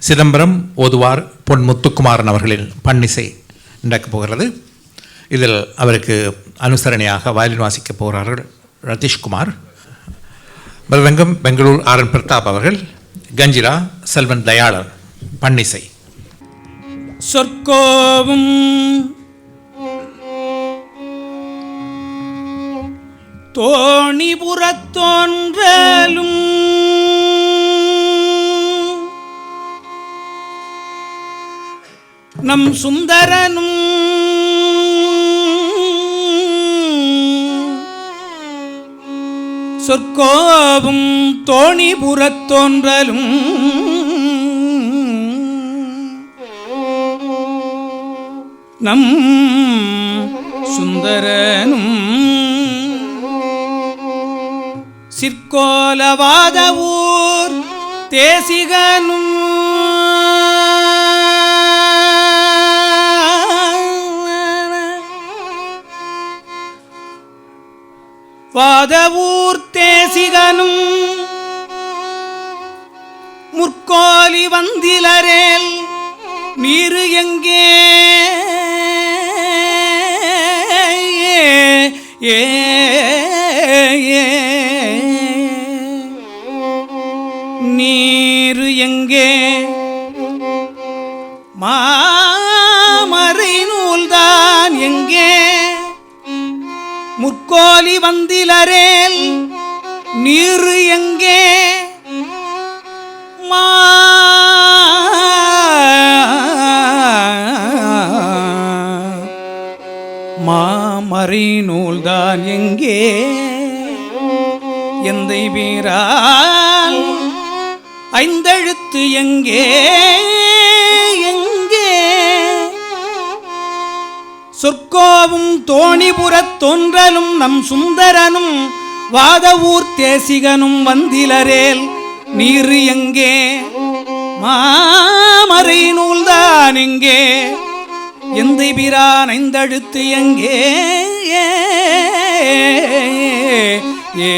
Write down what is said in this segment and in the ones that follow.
சிதம்பரம் ஓதுவார் பொன் முத்துக்குமாரன் அவர்களின் பன்னிசை நடக்கப் போகிறது. இதில் அவருக்கு அனுசரணையாக வயலின் வாசிக்கப் போகிறார்கள் ரதீஷ்குமார். மிருதங்கம் பெங்களூர் ஆர்.என். பிரதாப் அவர்கள். கஞ்சிரா செல்வன் தயாளர். பன்னிசை. சொற்கோவும் தோணிபுறத்தோன்றலும் நம் சுந்தரனும் சொற்கோவும் தோணிபுறத்தோன்றலும் நம் சுந்தரனும் சிற்கோலவாத ஊர் தேசிகனும் வாதவூர் தேசிகனும் முற்கோலி வந்திலரேல் நீரு எங்கே நீரு எங்கே மாமறை நூல்தான் எங்கே முற்கோலி வந்திலரேல் நீரு எங்கே மாமறை நூல்தான் எங்கே எந்தை வீரால் ஐந்தெழுத்து எங்கே எங்கே சொற்கோவும் தோணிபுறத் தோன்றலும் நம் சுந்தரனும் வாதவூர் தேசிகனும் வந்திலரேல் நீரு எங்கே மாமறை நூல்தான் எங்கே எந்தை பிரான் ஐந்தெழுத்து எங்கே ஏ ஏ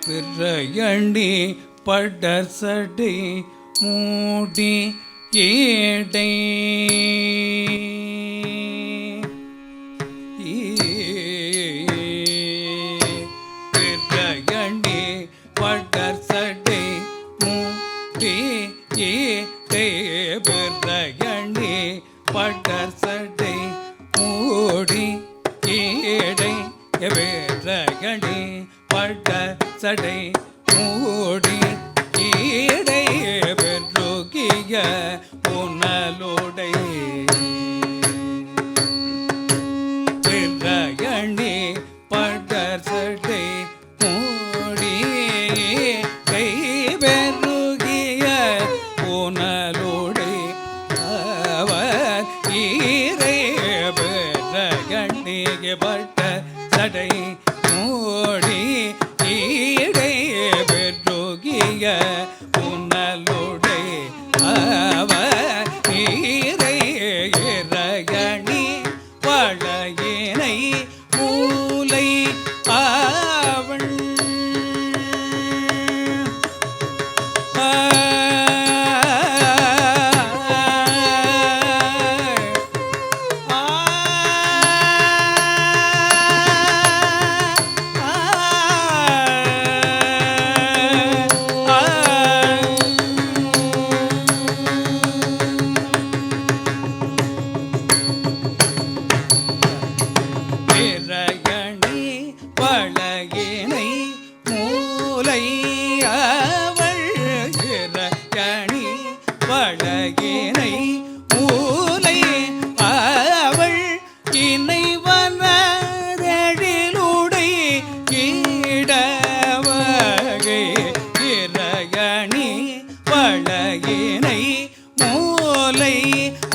பிறையண்டி படசடை மூடி ஏடை பிறையண்டி படசடை மூடி ஏடை பிறையண்டி படசடை மூடி ஏடை பிறையண்டி படசடை மூடி ஈடை பெற்றுகிய புனலோடை பிறையணி படசடை மூடி கை பெருகிய புனலோடை அவர் ஈரை பிறையணி பட்ட சடை மூடி ஈடை பெற்றுகிய புனலோடை அவர் ஈரை இறையணி பழையினை மூலை அவள்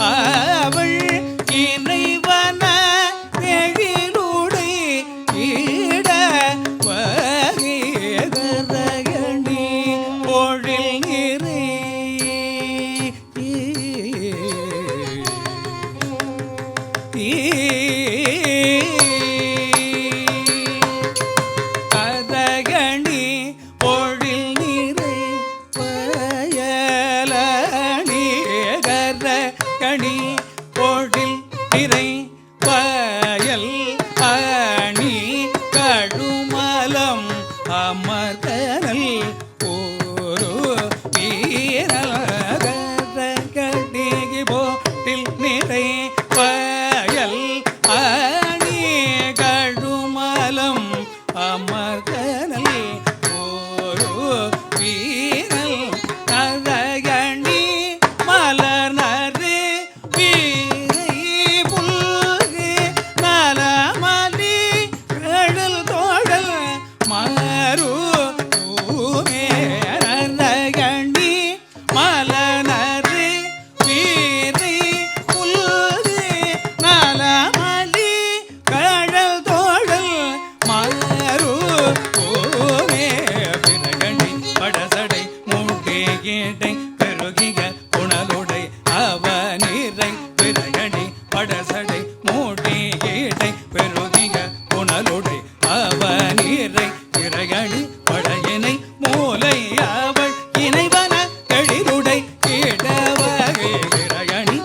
அவள் இறைவன எழிலுடை ஈட வகையணி பொழில் நிறை கதகணி பொழில் நிறை பயலணி கதகணி பொழில் நிறை பயல் அணி கழுமலம் அமர்கனல் ஒரு வீரல் கதகணி பொழில் நிறை பயல் அணி கழுமலம் அமர்கனல் ஒரு வீரல் கதகணி மலர்நறு வீரை புல்கு நலமலி கடல் தோழல் மறு கதகணி மலர்நறு வீரை புல்கு நலமலி கடல் தோழல் மறு பிறகணி படசடை மூட்டை கேட்டை பெருகிய புனலுடை அவனிரை பிறகணி படசடை மூட்டை கேட்டை பெருகிய புனலுடை அவனிரை பிறகணி படையினை மூலை அவள் இணைவன எழிலுடை கேட்டவகை பிறகணி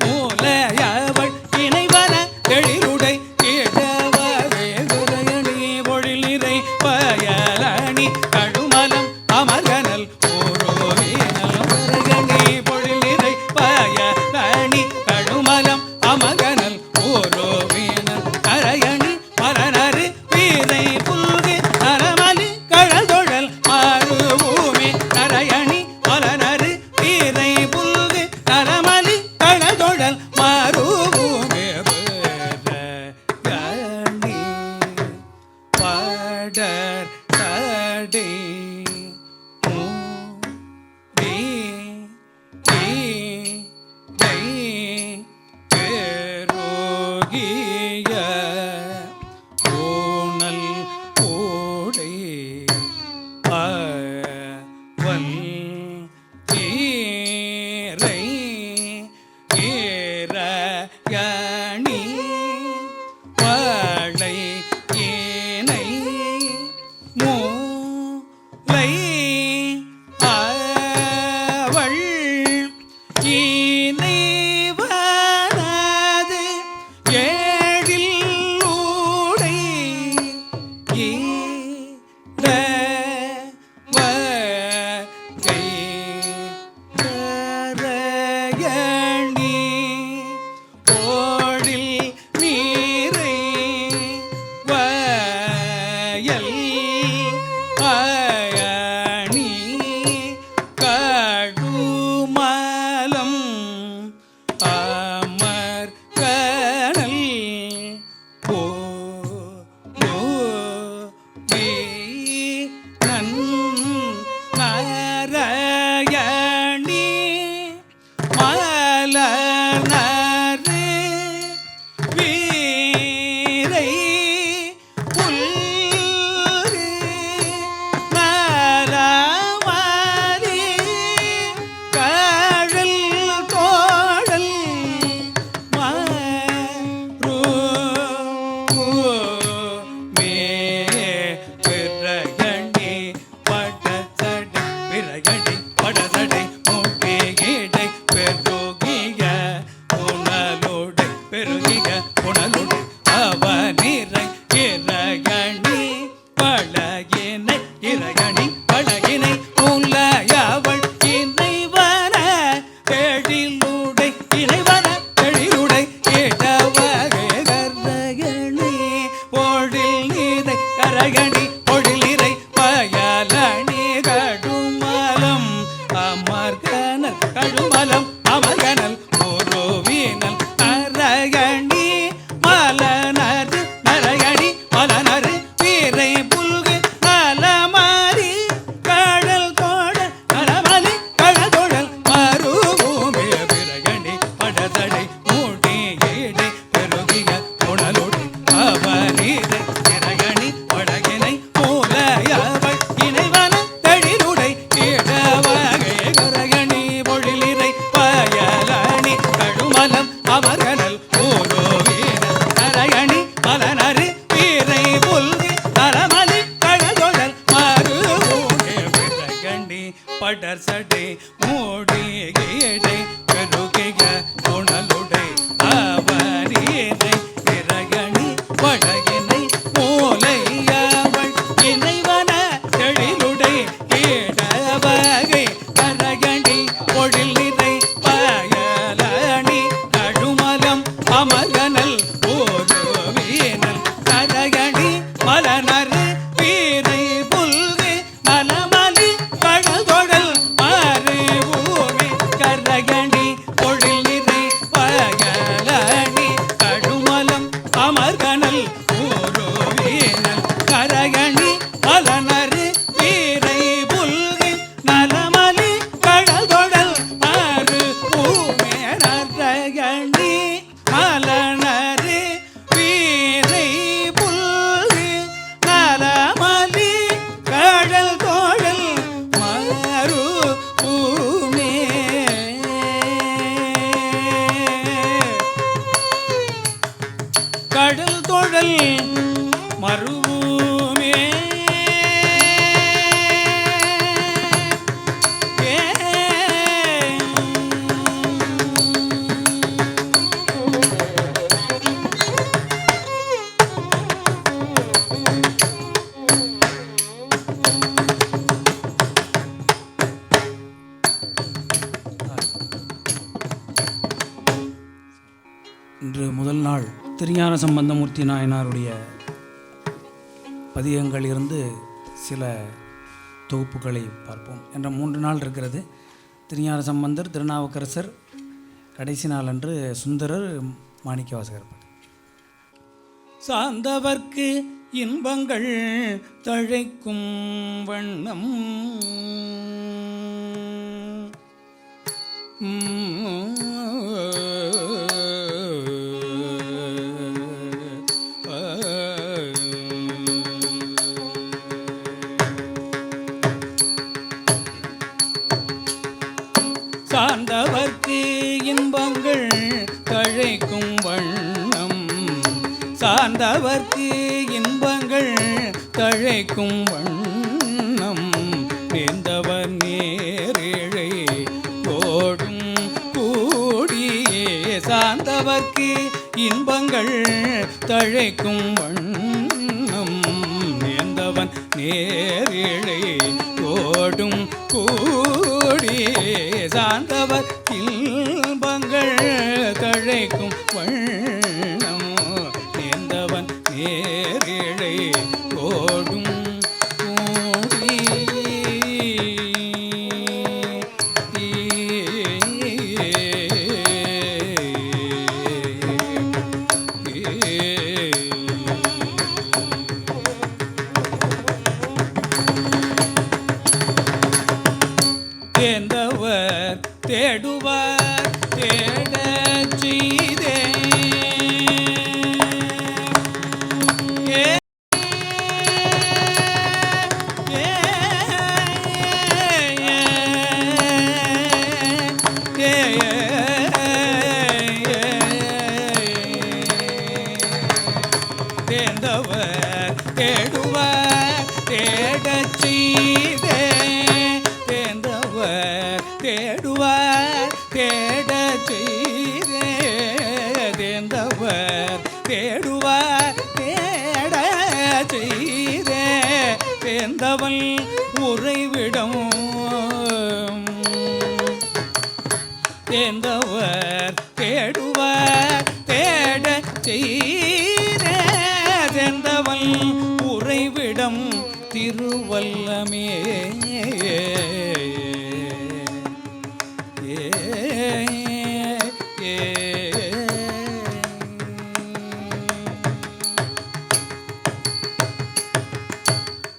மூலையவள் இணைவன எழிலுடை கேட்டவகை பிறகணி பொழில் நிறை பயலணி கழுமலம் அமர்கனல் ஓரோவினல் பிறகணி பொழில் நிறை பயலணி கழுமலம் அமர்கனல் ஓரோவினல் கரையணி மலனறு வீரை புல்கு நரமலி கழதொழல் மாறுபூமி கரையணி மலனறு வீரை புல்கு நரமலி கழதொழல் மாறுபூமி கணி படர் தடை மூடி பெருகிய ஊனல் ஊடை அவல் ஈரை ஈரயணி வாழை ஏனை மூலை அவள் இணைவனது ஏழில் ஊடை ஈர வகை கரையணி இன்று முதல் நாள் திருஞான சம்பந்தமூர்த்தி நாயனாருடைய பதிகங்களிலிருந்து சில தொகுப்புகளை பார்ப்போம். என்ற 3 நாள் இருக்கிறது. திருஞான சம்பந்தர், திருநாவுக்கரசர், கடைசி நாள் அன்று சுந்தரர், மாணிக்கவாசகர். சார்ந்தவர்க்கு இன்பங்கள் தழைக்கும் வண்ணம் சார்ந்தவர்க்கு இன்பங்கள் தழைக்கும் வண்ணம், சார்ந்தவர்க்கு இன்பங்கள் தழைக்கும் வண்ணம், நேர்ந்தவர் நேரிழை ஓடும் கூடியே. சார்ந்தவர்க்கு இன்பங்கள் தழைக்கும் வண்ணம், நேர்ந்தவன் நேரிழை ஓடும் கூடியே. சார்ந்தவர் இன்பங்கள் தழைக்கும் வண்ணம், நேர்ந்தவன் நேரிழை ஓடும் கூடி. தேர்ந்தவர் தேடுவார் தேடச் செய்தே. தேர்ந்தவர் தேடுவார் தேடச் செய்தே. தேர்ந்தவர் தேடுவார் தேடச் செய்தே. தேர்ந்தவர் தேடுவார் தேடச் செய்தே. தேர்ந்தவன் உறைவிடம், தேர்ந்தவர் தேடுவார் தேடச் செய்தே. தேர்ந்தவன் உறைவிடம் திருவல்லமே.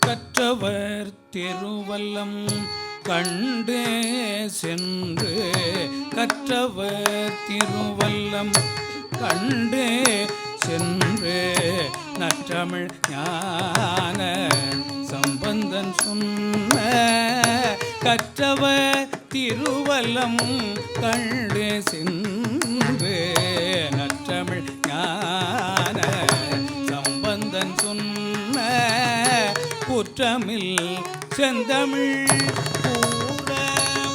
கற்றவர் திருவல்லம் கண்டு சென்று, கற்றவர் திருவல்லம் கண்டு சென்று, நற்றமிழ் ஞான சம்பந்தன் சொன்ன கற்றவர் திருவல்லம் கண்டு சென்று, நற்றமிழ் ஞான சம்பந்தன் சொன்ன குற்றமில் செந்தமிழ் கூறவல்லார்.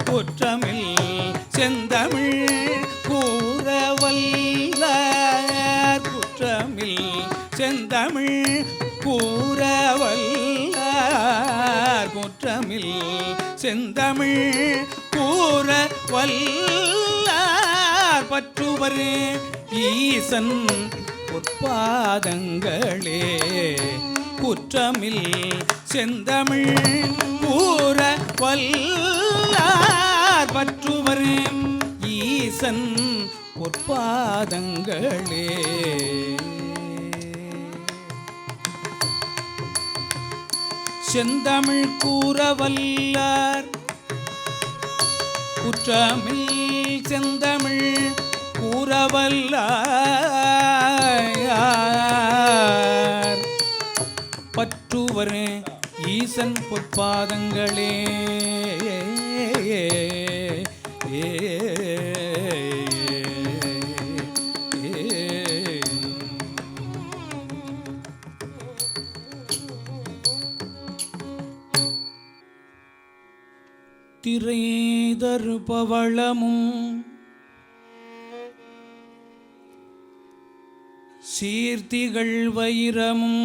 குற்றமில் செந்தமிழ் கூறவல்லார். குற்றமில் செந்தமிழ் கூறவல்லார். குற்றமில் செந்தமிழ் கூறவல்லார். பற்றுவர் ஈசன் பொற்பாதங்களே. குற்றமில் செந்தமிழ் கூறவல்லார். பற்றுவர் ஈசன் பொற்பாதங்களே. செந்தமிழ் கூறவல்லார். குற்றமில் செந்தமிழ் கூறவல்லார். பற்றுவர் ஈசன் பொற்பாதங்களே. திரை தருபவளமும் சீர்த்திகள் வைரமும்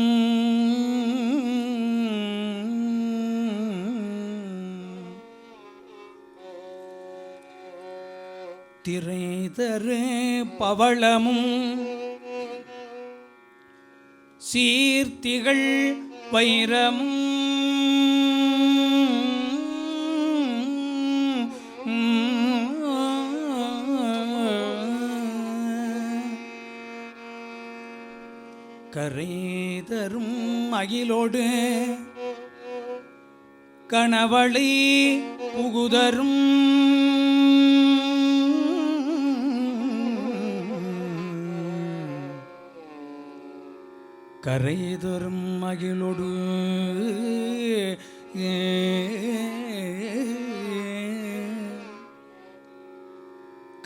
திரை தரு பவளமும் சீர்த்திகள் வைரமும் கரை தரும் அகிலோடு கணவளை புகுதரும் கரை தரும் அகிலோடு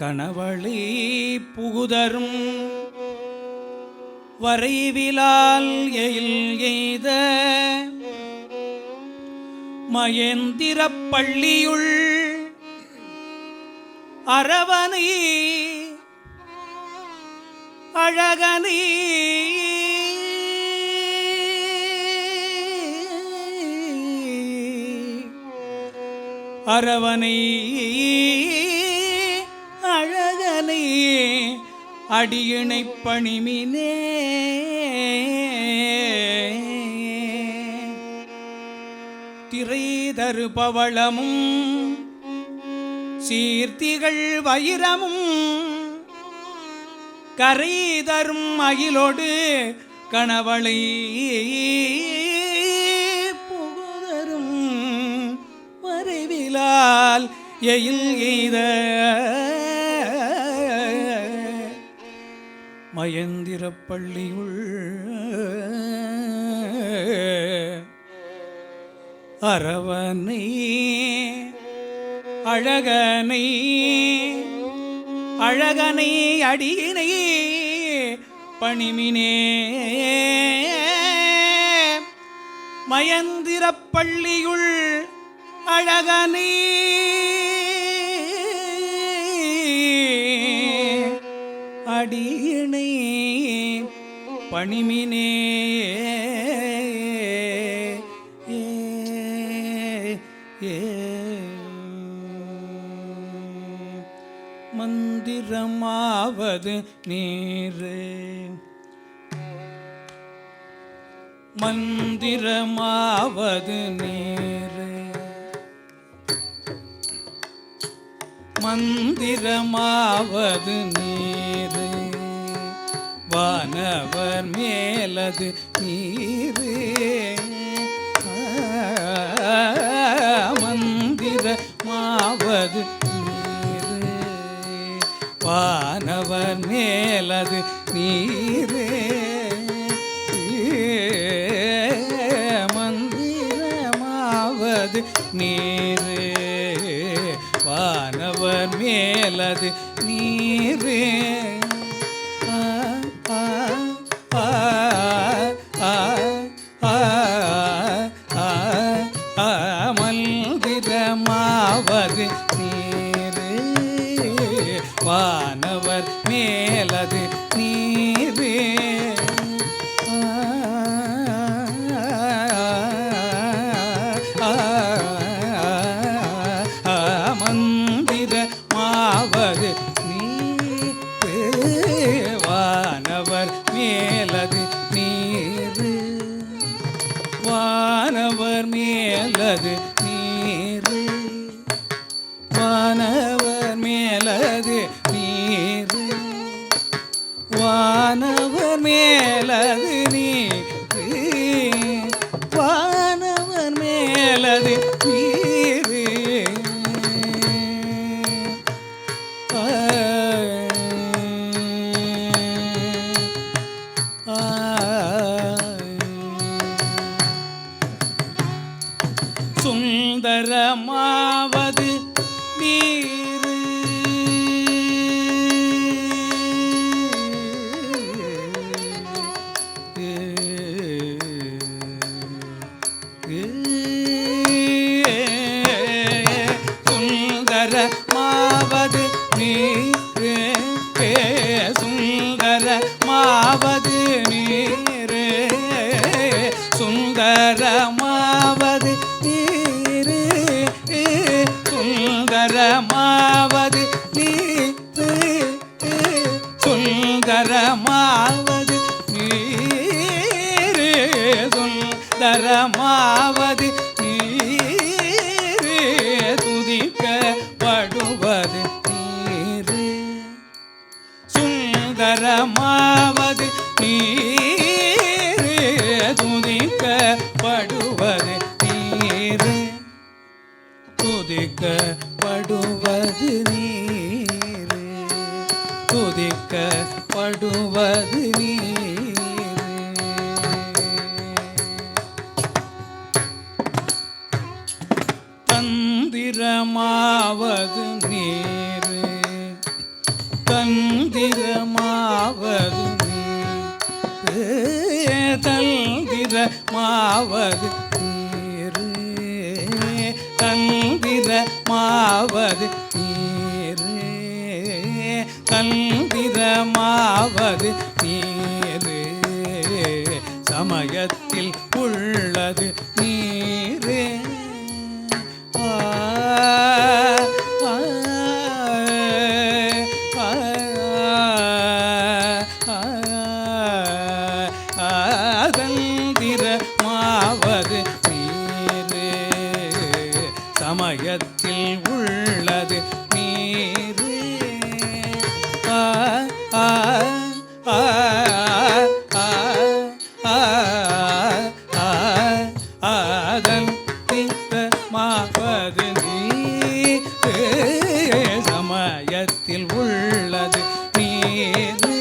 கணவளை புகுதரும் வரைவிலால் எயில் எய்த மகேந்திரப் பள்ளியுள் அரவணை அழகனை அரவணை அழகனை அடியினை பணிமினே திரை தருபவளமும் சீர்த்திகள் வைரமும் கரை தரும் அகிலோடு கணவளை புகுதரும் வரைவிலால் எயில் எய்த மகேந்திரப் பள்ளியுள் அரவணை அழகனை அழகனை அடியினை பணிமினே மகேந்திரப் பள்ளியுள் அழகனை அடியினை பணிமினே மந்திரமாவது நீரு மந்திரமாவது நீரு மந்திரமாவது நீரு வானவர் மேலது நீரு மந்திரமாவது நீரு வானவர் மேலது நீரு மந்திரமாவது நீரு வானவர் மேலது நீரு மந்திரமாவது நீரு வானவர் மேலது நீரு மந்திரமாவது நீரு வானவர் மேலது நீரு வானவர் மேலது நீரு வானவர் மேலது நீரு வானவர் சொல்தரமாவது நீரு சொல்தரமாவது நீரு சொல்தரமாவது நீரு துதிக்கப்படுவது நீரு சுந்தரமாவது நீரு துதிக்கப்படுவது நீரு துதிக்கப்படுவது நீரு துதிக்கப்படுவது நீரு தந்திரமாவது நீரு தந்திரமாவது நீரு தந்திரமாவது நீரு தந்திரமாவது நீரு தந்திரமாவது நீரு சமயத்தில் உள்ளது நீரு தந்திரமாவது நீரு சமயத்தில் உள்ளது நீரு தந்திரமாவது நீரு சமயத்தில் உள்ளது நீரு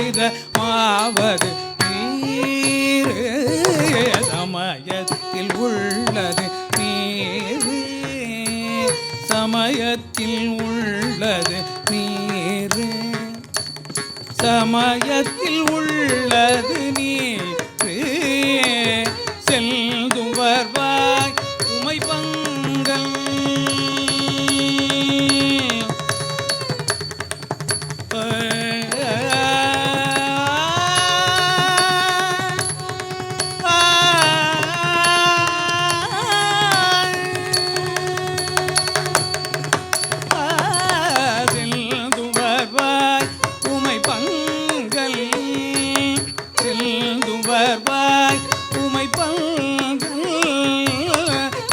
தந்திரமாவது நீரு சமயத்தில் உள்ளது நீரு சமயத்தில் உள்ளது நீரு சமயத்தில் உள்ளது நீரு செல்தும் வருவாய் உமை பங்கல் வருவாய் உமை பங்கல்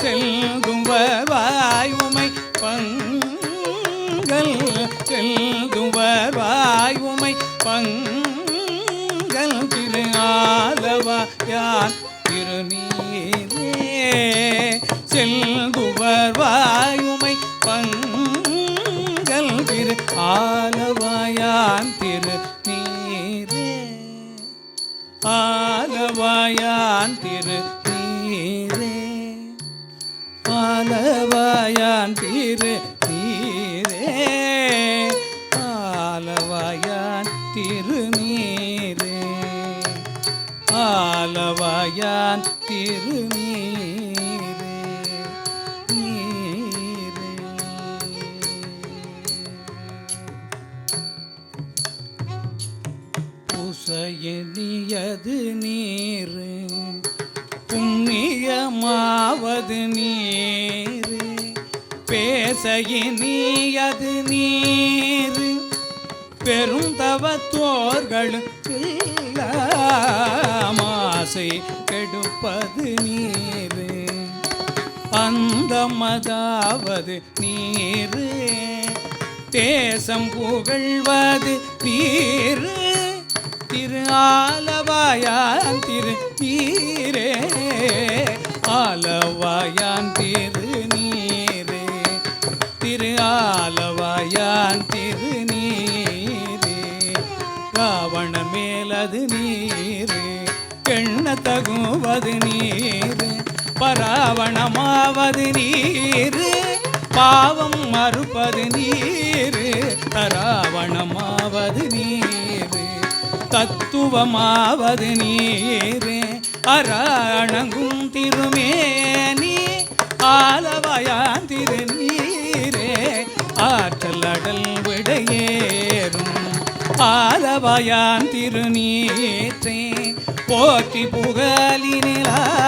செல்தும் வருவாய் உமை பங்கல் செல்தும் வருவாய் உமை பங்கல் திரு ஆலவாயான் திருநீரே செல்தும் வருவாய் உமை பங்கல் திரு ஆலவாயான் திருநீரே ஆலவாயான் திருநீரே ஆலவாயான் திருநீரே ஆலவாயான் திருநீரே ஆலவாயான் திருநீரே நீரே பூசையது நீரு புண்ணியமாவது நீரு பேசையினியது நீரு பெரும் தவத்தோர்களுக்கு மாசை கெடுப்பது நீரு அந்தமதாவது நீரு தேசம் புகழ்வது நீரு திரு ஆலவாயான் திரு நீரே ஆலவாயான் திரு நீரே திரு ஆலவாயான் திரு நீரே ராவண மேலது நீரு எண்ண தகுவது நீரு பராவணமாவது நீரு பாவம் மறுப்பது நீரு தராவணமாவது நீரு தத்துவமாவது நீரே அரணங்கும் திருமேனி ஆலவாயான் திருநீரே ஆற்றல் அடல் விடையேறும் ஆலவாயான் திருநீற்றே போற்றி புகழினிலாவும்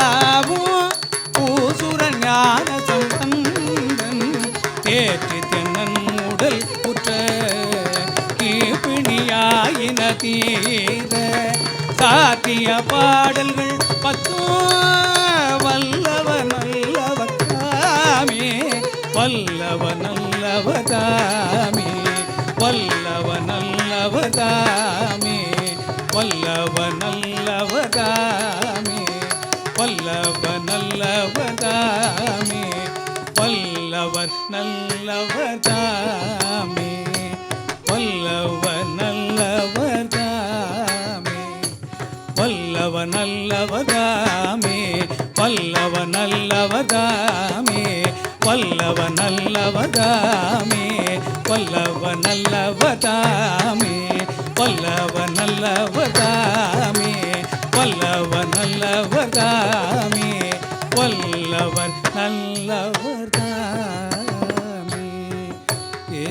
பூசுர ஞான சம்பந்தன் தேற்றி தென்னன் உடல் புற்ற கீழ்பிணியாயின தீர சாத்திய பாடல்கள் வல்லவ நல்லவதாமே வல்லவ நல்லவதாமே வல்லவ நல்லவதாமே வல்லவ நல்லவதாமே வல்லவ நல்லவதாமே வல்லவர் நல்லவதாமே வல்லவ நல்லவதாமே வல்லவ நல்லவதாமே வல்லவ நல்லவதாமே வல்லவ நல்லவதாமே வல்லவ நல்லவதாமே வல்லவ நல்லவதாமே வல்லவ நல்லவதாமே வல்லவர் நல்லவதாமே ஏ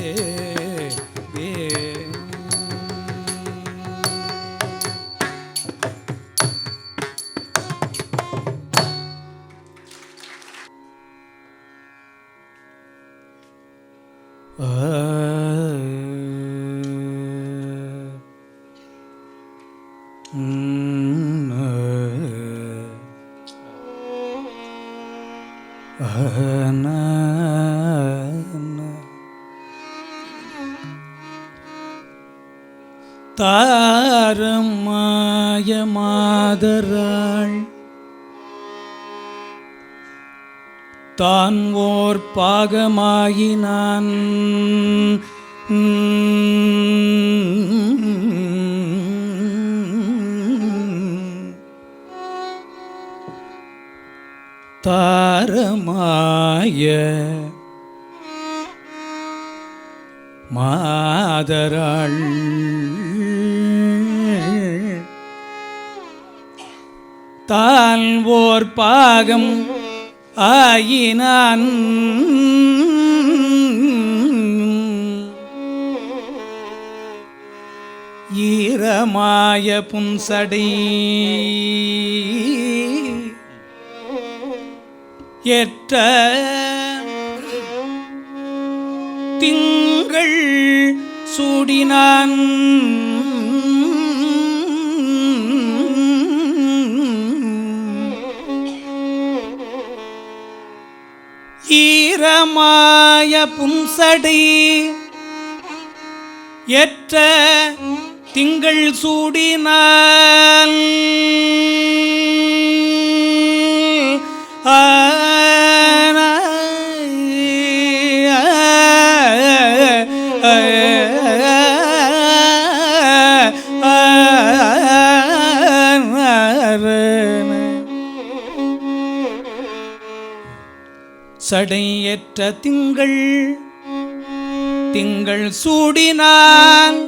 தாரமாய மாதராள் தான் ஓர் பாகமாயினான் தாரமாய மாதராள் தான் ஓர் பாகம் ஆயினான் ஈரமாய புன்சடை ஏற்ற திங்கள் சூடினான் ஈரமாய புன்சடை ஏற்ற திங்கள் சூடினான் சடையற்ற திங்கள் சூடினான்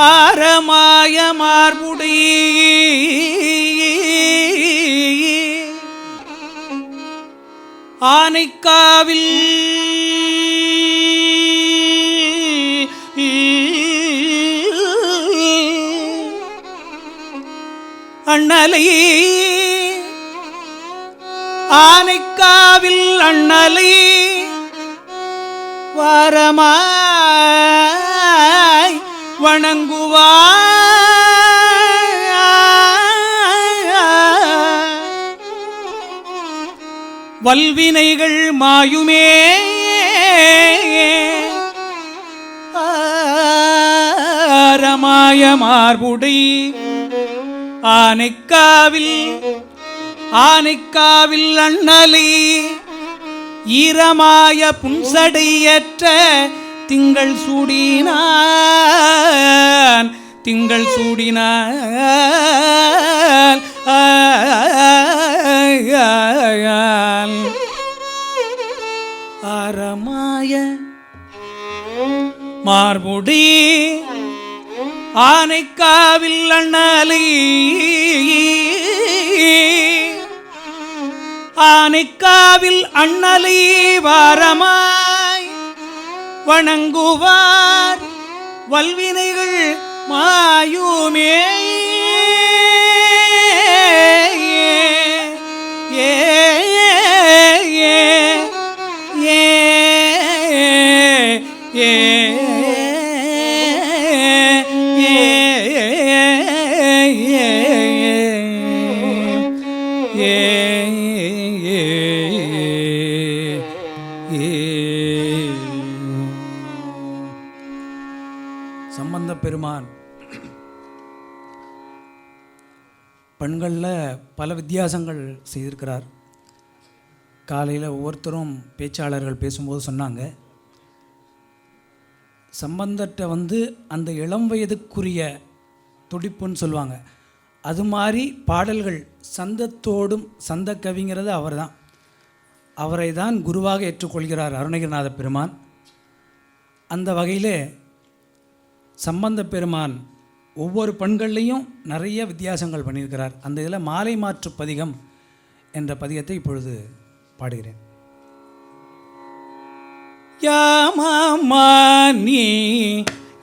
ஆரமாய மார்புடை ஆனைக்காவில் அண்ணலை ஆனைக்காவில் அண்ணலை வாரமாய் வணங்குவார் வல்வினைகள் மாயுமே ஆரமாய மார்புடை ஆனைக்காவில் அண்ணலை ஈரமாய புன்சடையற்ற திங்கள் சூடினான் ஆரமாய மார்புடி ஆனைக்காவில் அண்ணலை ஆனைக்காவில் அண்ணலை வாரமாய் வணங்குவார் வல்வினைகள் மாயுமே சம்பந்த பெருமான் பெண்களில் பல வித்தியாசங்கள் செய்திருக்கிறார். காலையில் ஒவ்வொருத்தரும் பேச்சாளர்கள் பேசும்போது சொன்னாங்க, சம்பந்தர்கிட்ட அந்த இளம் வயதுக்குரிய துடிப்புன்னு சொல்லுவாங்க, அது மாதிரி பாடல்கள் சந்தத்தோடும், சந்த கவிங்கிறது அவர் தான். அவரை தான் குருவாக ஏற்றுக்கொள்கிறார் அருணகிரிநாத பெருமான். அந்த வகையில் சம்பந்த பெருமான் ஒவ்வொரு பெண்கள்லேயும் நிறைய வித்தியாசங்கள் பண்ணியிருக்கிறார். அந்த இதில் மாலை மாற்று பதிகம் என்ற பதிகத்தை இப்பொழுது பாடுகிறேன். யாமாமா நீ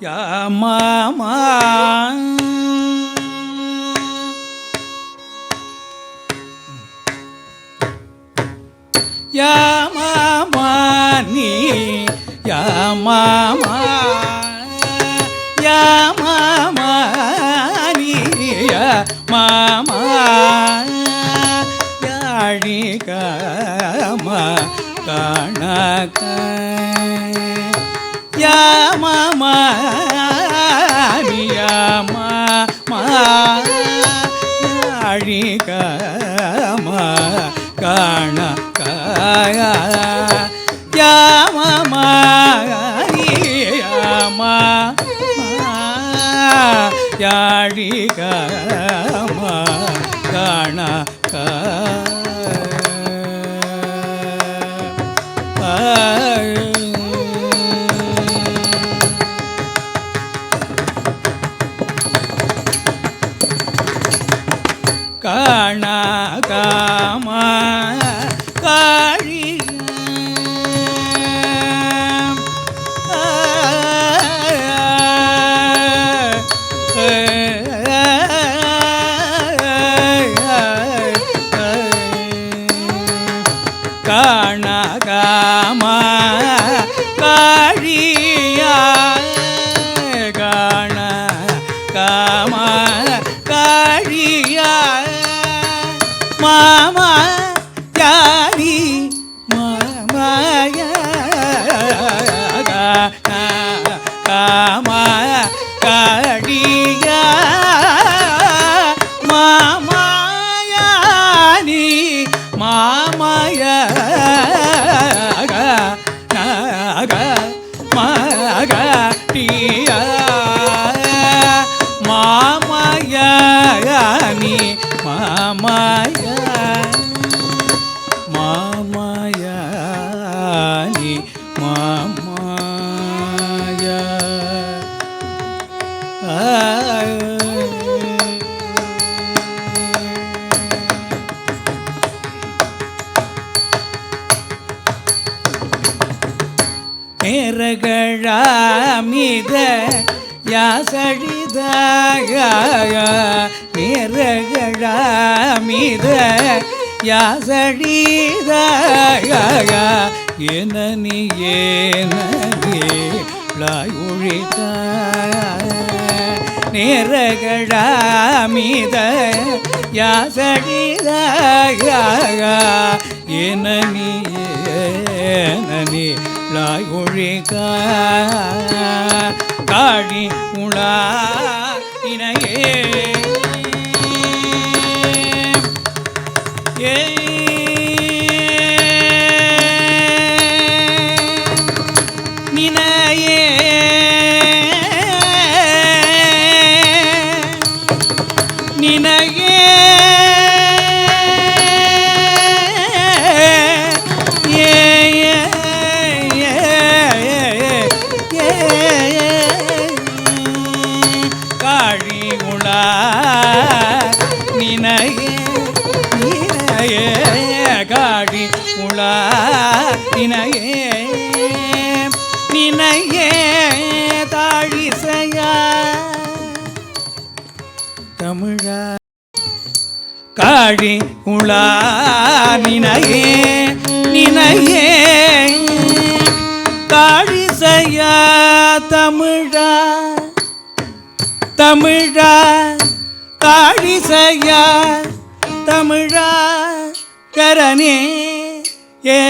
யாமாமா யாமாமா நீ யாமாமா யாமாமா நீ யாமாமா யாழி காமா காணக யாமாமா நீ யாமாமா யாழி காமா காணக யாமாமா நீ யாமா யாழி காமா காணக காணகாமா காழி காணகாமா காழியா காணகாமா காழியா மாமா யானி மாமாயா காமா காழியா மாமாயானி மாமாயா மகடியா மாமாயானி மாமாயா மாமாயானி மாமாயா நேரகழாமித யாசழிதாக நேரகழாமித யாசழிதாக எனனி ஏனாய் ஒழித நேரகழாமித யாசழிதாக எனனி ஏனனி லாய் ஒழிக காழி உளா இணையே நினையே நினையே காழி உளா நினையே நினையே காழி உளா நினையே நினையே தாழிசை தமிழா காழி உளா நினையே நினையே காழி செய்யா தமிழா தமிழா காழி செய்யா தமிழா கரனே ஏ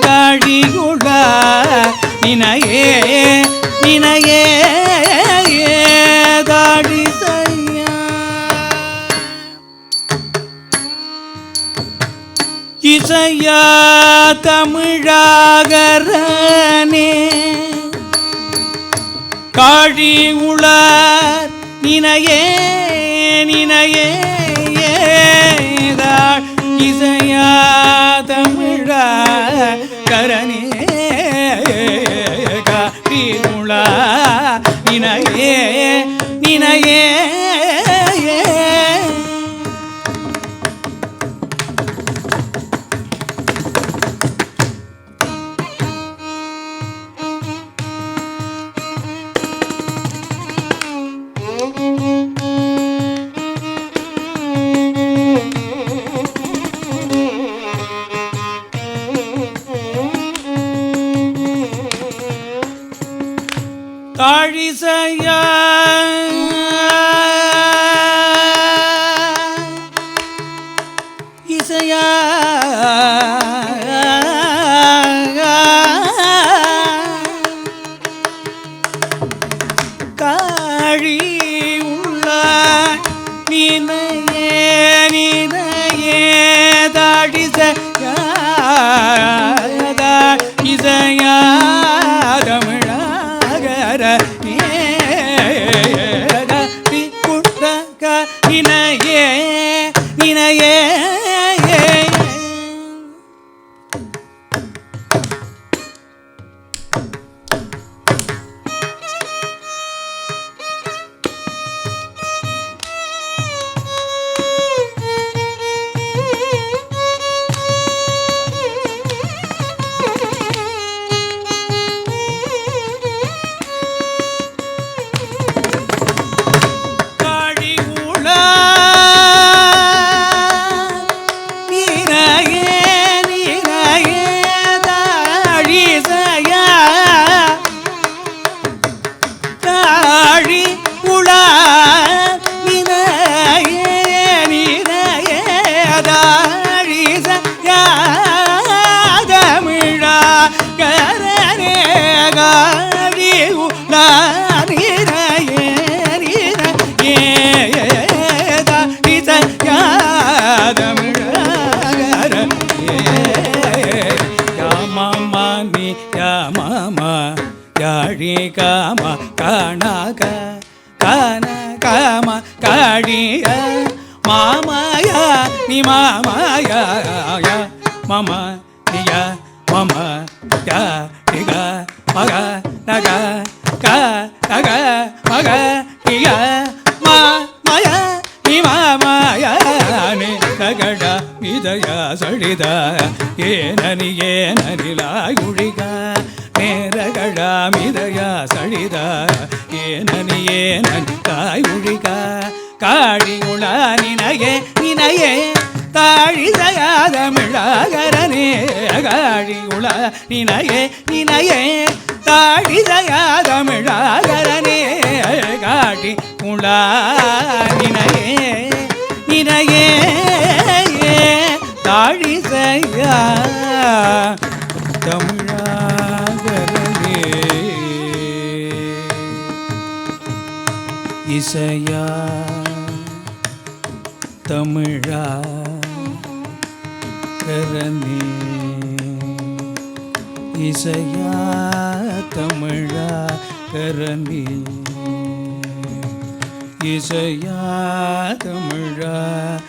காழி உளா நினையே நினையே காழி செய்யா இசையா தமிழாகரனே காழி உளார் நினையே நினையே இசையா தமிழாகரனே காழி உளார் நினையே நினையே காழிசையா இசையா காழி உள்ள நினையே நினையே தாழிசையா இசையா நினையே நினையே யாழி காம காணாக கான காம காழிய மாமாயா நீ மாமாயா மம நிய மம யா நிக மக நக க நக மக நிய மா மய நீ மாமாயா நே நகட மிதய சடித ஏனனி ஏனனிலாயுழிக நேரகழாமிதய சழித ஏனனி ஏனனி தாயுழிக காழி உள நினையே நினையே தாழிசையாதமிழாகரனே காழி உள நினையே நினையே தாழிசையாதமிழாகரனே காழி உள நினையே நினையே தாழிசையா தமிழாகரனே இசையா தமிழாகரனே இசையா தமிழாகரனே இசையா தமிழாகரனே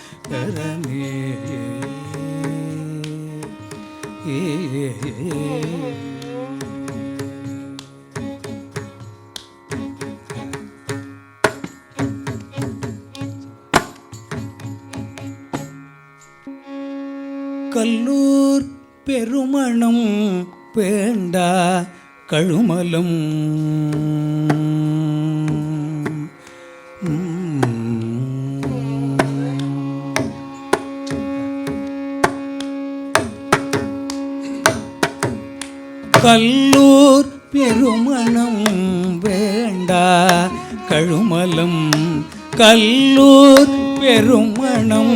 கல்லூர் பெருமணம் வேண்டா கழுமலம் கல்லூர் பெருமணம் வேண்டா கழுமலம் கல்லூர் பெருமணம்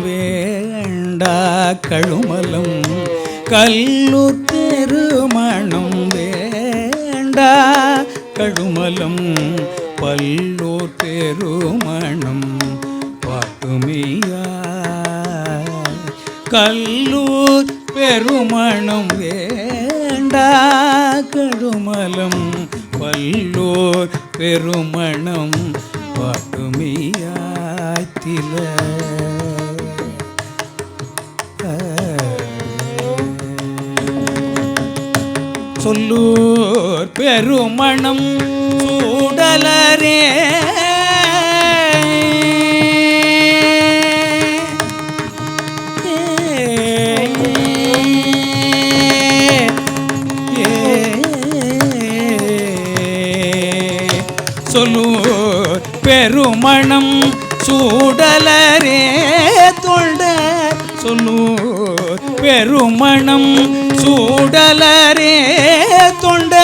வேண்டா கழுமலம் கல்லூர் பெருமணம் வேண்டா கழுமலம் பல்லூர் பெருமணம் பாட்டுமையா கல்லூர் பெருமணம் வேண்டா கழுமலம் பல்லூர் பெருமணம் பாட்டுமையாய்த்தில சொல்லூர் பெருமணம் சூடலரே சொல்லூர் பெருமணம் சூடலரே தொண்ட சொல்லூர் பெருமணம் சூடலரே தொண்ட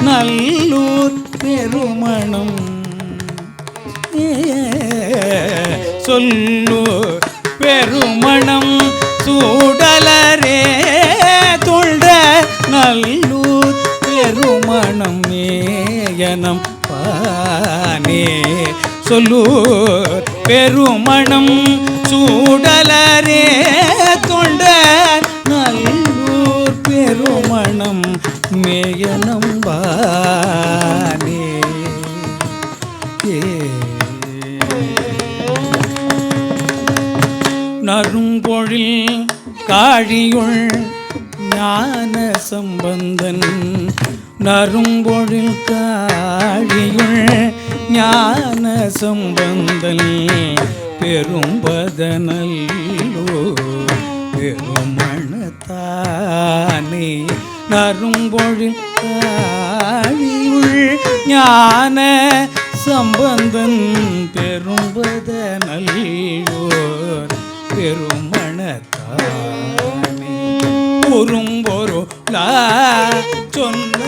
நல்லூர் பெருமணம் சொல்லூர் பெருமணம் சூடலரே தொண்ட நல்லூர் பெருமணம் மேயனம் பானே சொல்லூர் பெருமணம் சூடலரே தொண்ட நல்லூர் பெருமணம் மேயனம் பானே நறும்பொழில் காழியுள் ஞான சம்பந்தன் நறும்பொழில் காழியுள் ஞான சம்பந்தன் பெரும்பதனல்லோ பெருமணத்தானே நறும்பொழில் காழியுள் ஞான சம்பந்தன் பெரும்பதனல்லோ பெருமணத்தானே உறும்பொருளா சொன்ன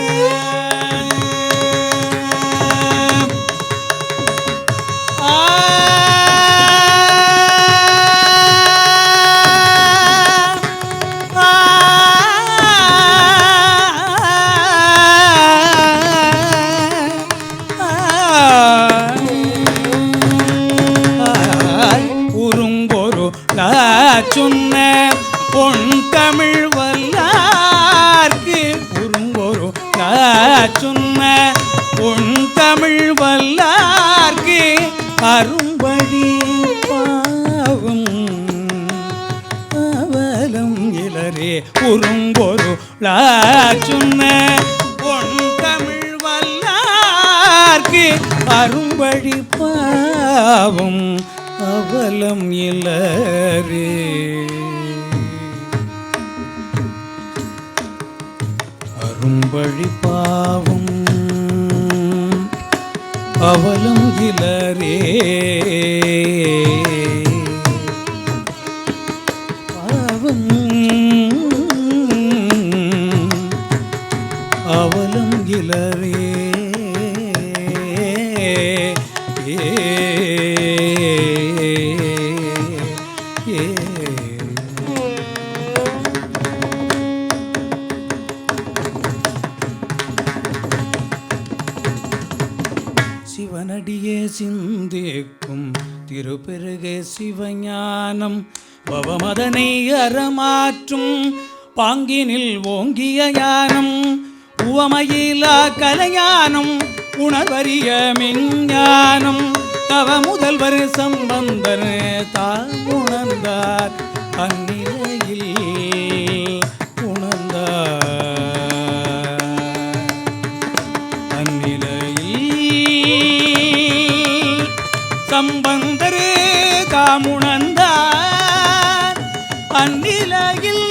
சொன்ன பொன் தமிழ் வல்லார்க்கு உருங்கொரு சொன்ன பொன் தமிழ் வல்லார்க்கு அரும்படி பாவம் அவலம் இளரே உருங்கொரு சொன்ன பொன் தமிழ் வல்லார்க்கு அரும்படி பாவம் அவலம் இலரே அரும்பழி பாவம் அவலம் இலரே பாவம் அவலம் இலரே சிவனடியே சிந்திக்கும் திருப்பெருகே சிவஞானம் பவமதனை அறமாற்றும் பாங்கினில் ஓங்கிய ஞானம் உவமையிலா கலைஞானம் உணர்வறிய மெஞ்ஞானம் தவ முதல்வர் சம்பந்தர் தாம் உணர்ந்தார் அந்நிலையில் சம்பந்தரே தாமுணர்ந்தார் அந்நிலையில்